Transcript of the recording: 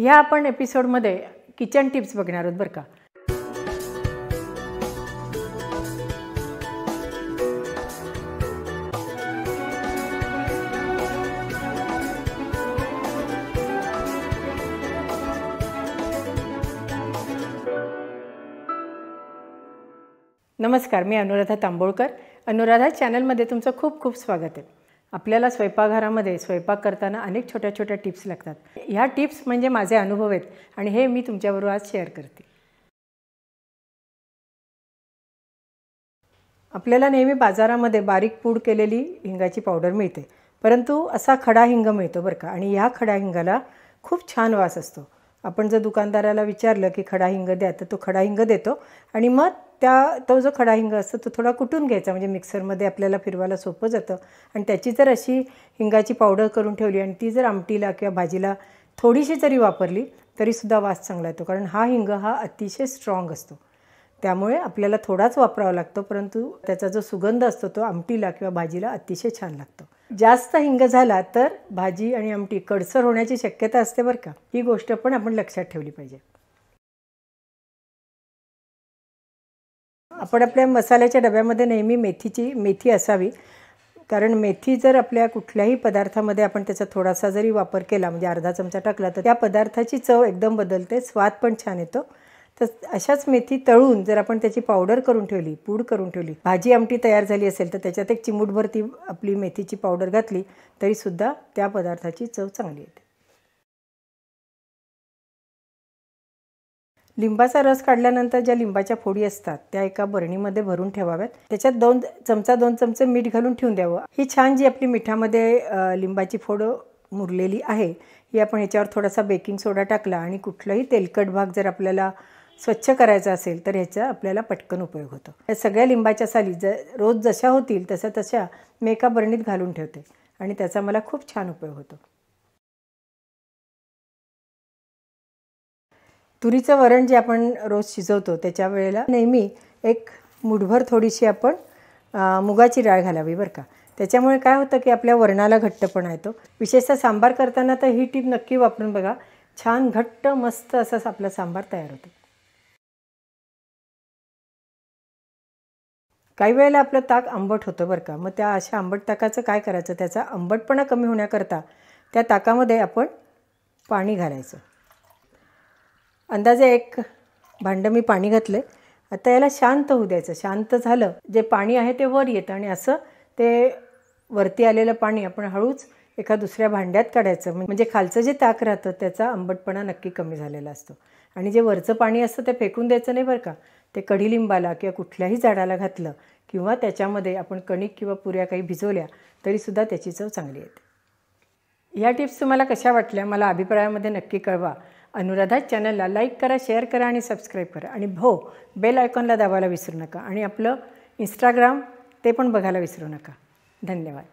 ह्या आपण एपिसोडमध्ये किचन टिप्स बघणार आहोत बरं का। नमस्कार, मी अनुराधा तांबोळकर। अनुराधा चॅनलमध्ये तुमचं खूप खूप स्वागत आहे। आपल्याला स्वयंपाकघरामध्ये स्वयंपाक करताना अनेक छोट्या छोट्या टिप्स लागतात। ह्या टिप्स म्हणजे माझे अनुभव आहेत आणि हे मी तुमच्याबरोबर आज शेअर करते। आपल्याला नेहमी बाजारामध्ये बारीक पूड केलेली हिंगाची पावडर मिळते, परंतु असा खडा हिंग मिळतो बरं का। आणि ह्या खडा हिंगाला खूप छान वास असतो। आपण जर दुकानदाराला विचारलं की खडा हिंग द्या तर तो खडा हिंग देतो आणि मग तो जो खडा हिंग असतो तो थोडा कुटून घ्यायचा, म्हणजे मिक्सरमध्ये आपल्याला फिरवायला सोपं जातं। आणि त्याची जर अशी हिंगाची पावडर करून ठेवली आणि ती जर आमटीला किंवा भाजीला थोडीशी जरी वापरली तरीसुद्धा वास चांगला येतो, कारण हा हिंग हा अतिशय स्ट्रॉंग असतो। त्यामुळे आपल्याला थोडाच वापरावा लागतो, परंतु त्याचा जो सुगंध असतो तो आमटीला किंवा भाजीला अतिशय छान लागतो। जास्त हिंग झाला तर भाजी आणि आमटी कडसर होण्याची शक्यता असते बरं का। ही गोष्ट पण आपण लक्षात ठेवली पाहिजे। आपण आपल्या मसाल्याच्या डब्यामध्ये नेहमी मेथी असावी, कारण मेथी जर आपल्या कुठल्याही पदार्थामध्ये आपण त्याचा थोडासा जरी वापर केला, म्हणजे अर्धा चमचा टाकला, तर त्या पदार्थाची चव एकदम बदलते, स्वाद पण छान येतो। तर अशाच मेथी तळून जर आपण त्याची पावडर करून ठेवली, पूड करून ठेवली, भाजी आमटी तयार झाली असेल तर त्याच्यात एक चिमूटभर ती आपली मेथीची पावडर घातली तरीसुद्धा त्या पदार्थाची चव चांगली येते। लिंबाचा रस काढल्यानंतर ज्या लिंबाच्या फोडी असतात त्या एका बरणीमध्ये भरून ठेवाव्यात। त्याच्यात 2 चमचे मीठ घालून ठेवून द्यावं। ही छान जी आपली मिठामध्ये लिंबाची फोड मुरलेली आहे, ही आपण ह्याच्यावर थोडासा बेकिंग सोडा टाकला आणि कुठलाही तेलकट भाग जर आपल्याला स्वच्छ करायचा असेल तर ह्याचा आपल्याला पटकन उपयोग होतो। या सगळ्या लिंबाच्या साली रोज जशा होतील तशा मी एका बरणीत घालून ठेवते आणि त्याचा मला खूप छान उपयोग होतो। तुरीचं वरण जे आपण रोज शिजवतो त्याच्या वेळेला नेहमी एक मुठभर थोडीशी आपण मुगाची डाळ घालावी बरं का। त्याच्यामुळे काय होतं की आपल्या वरणाला घट्टपणा येतो। विशेषतः सांबार करताना तर ही टीप नक्की वापरून बघा, छान घट्ट मस्त असा आपला सांबार तयार होतो। काही वेळेला आपलं ताक आंबट होतं बरं का। मग त्या अशा आंबट ताकाचं काय करायचं, त्याचा आंबटपणा कमी होण्याकरता त्या ताकामध्ये आपण पाणी घालायचं। अंदाजे 1 भांडं मी पाणी घातलं। आता याला शांत होऊ द्यायचं। शांत झालं, जे पाणी आहे ते वर येतं आणि असं ते वरती आलेलं पाणी आपण हळूच एका दुसऱ्या भांड्यात काढायचं, म्हणजे खालचं जे ताक राहतं त्याचा आंबटपणा नक्की कमी झालेला असतो। आणि जे वरचं पाणी असतं ते फेकून द्यायचं नाही बरं का। ते कढीलिंबाला किंवा कुठल्याही झाडाला घातलं किंवा त्याच्यामध्ये आपण कणिक किंवा पुऱ्या काही भिजवल्या तरीसुद्धा त्याची चव चांगली येते। ह्या टिप्स तुम्हाला कशा वाटल्या मला अभिप्रायामध्ये नक्की कळवा। अनुराधा चॅनलला लाईक करा, शेअर करा आणि सबस्क्राईब करा। आणि बेल आयकॉनला दाबायला विसरू नका। आणि आपलं इंस्टाग्राम ते पण बघायला विसरू नका। धन्यवाद।